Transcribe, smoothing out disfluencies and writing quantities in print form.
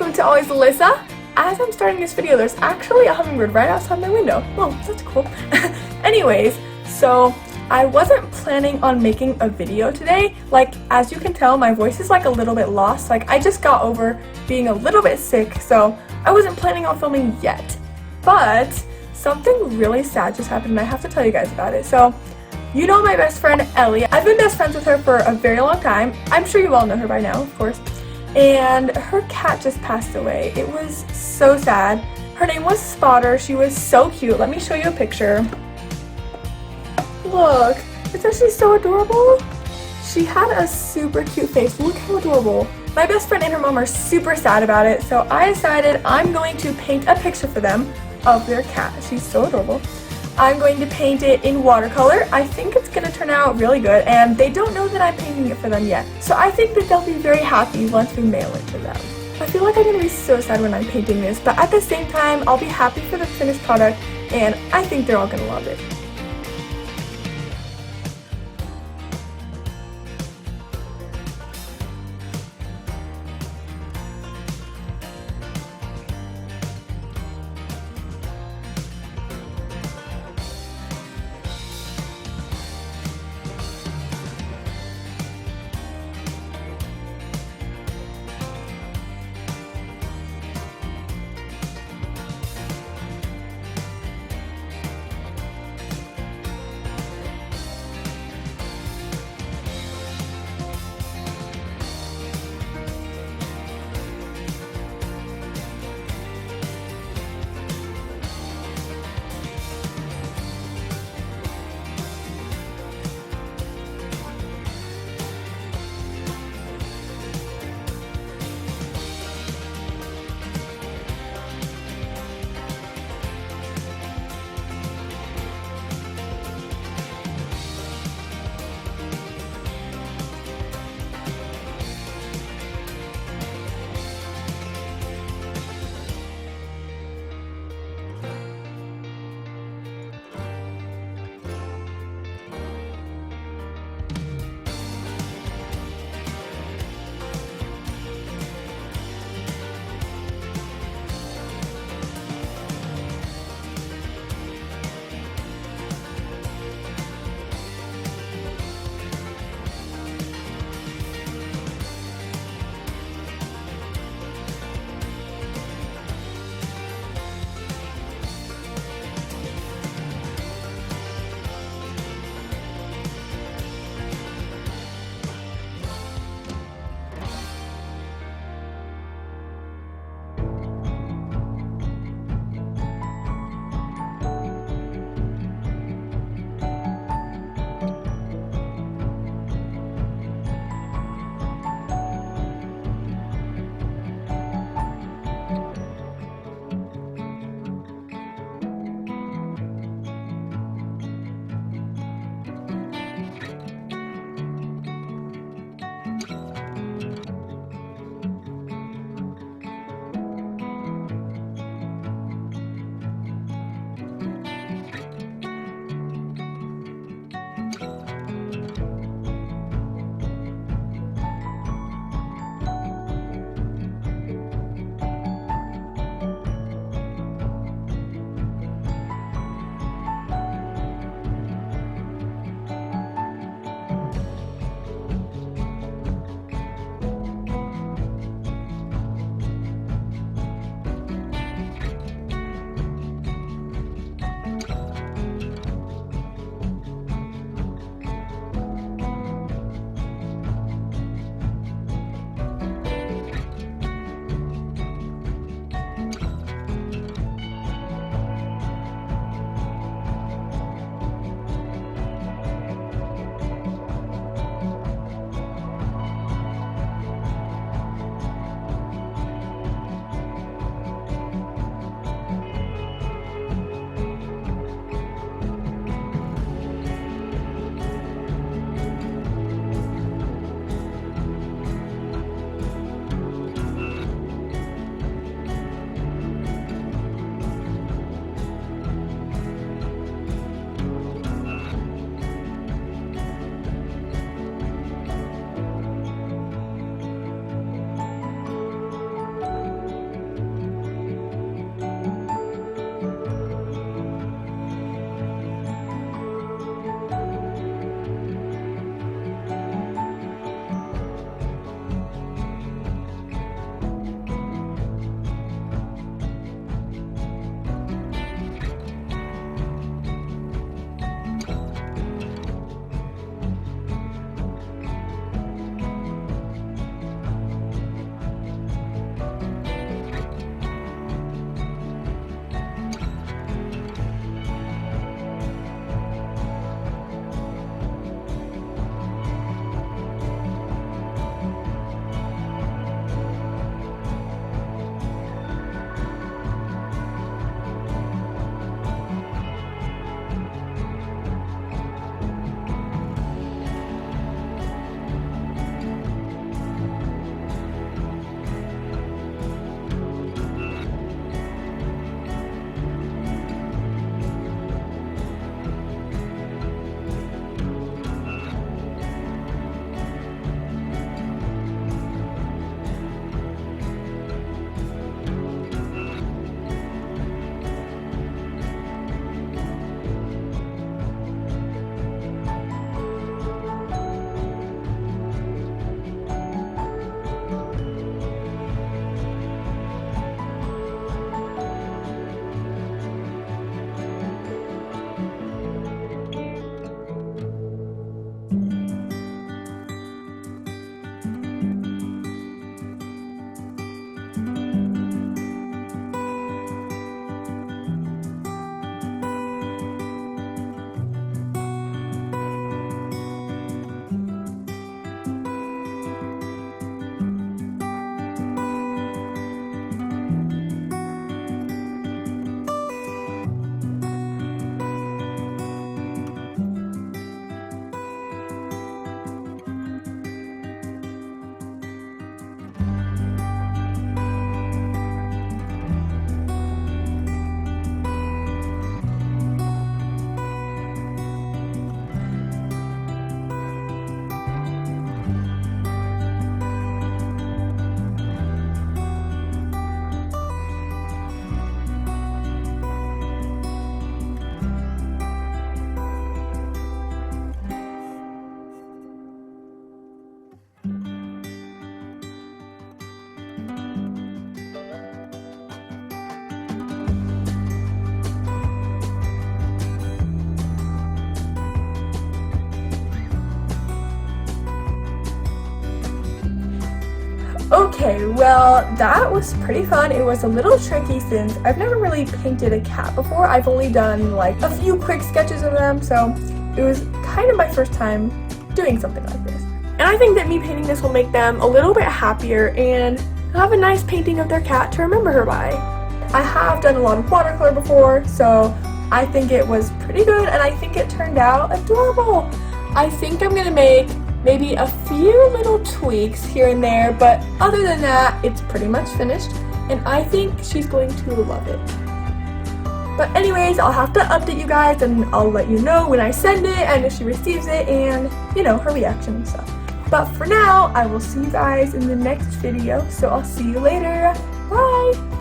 welcome to Always Alyssa. As I'm starting this video, there's actually a hummingbird right outside my window. Well, that's cool. Anyways, so I wasn't planning on making a video today. Like, as you can tell, my voice is like a little bit lost. Like, I just got over being a little bit sick, so I wasn't planning on filming yet. But something really sad just happened and I have to tell you guys about it. So, you know my best friend Ellie. I've been best friends with her for a very long time. I'm sure you all know her by now, of course. And her cat just passed away. It was so sad. Her name was Spotter. She was so cute. Let me show you a picture. Look, it's actually so adorable. She had a super cute face. Look how adorable. My best friend and her mom are super sad about it, so I decided I'm going to paint a picture for them of their cat. She's so adorable. I'm going to paint it in watercolor. I think it's going to turn out really good, and they don't know that I'm painting it for them yet. So I think that they'll be very happy once we mail it to them. I feel like I'm going to be so sad when I'm painting this, but at the same time, I'll be happy for the finished product, and I think they're all going to love it. Okay, well, that was pretty fun. It was a little tricky since I've never really painted a cat before. I've only done like a few quick sketches of them, so it was kind of my first time doing something like this. And I think that me painting this will make them a little bit happier and have a nice painting of their cat to remember her by. I have done a lot of watercolor before, so I think it was pretty good and I think it turned out adorable. I think I'm gonna make maybe a few little tweaks here and there, but other than that, it's pretty much finished, and I think she's going to love it. But anyways, I'll have to update you guys, and I'll let you know when I send it, and if she receives it, and, you know, her reaction and stuff. But for now, I will see you guys in the next video, so I'll see you later. Bye!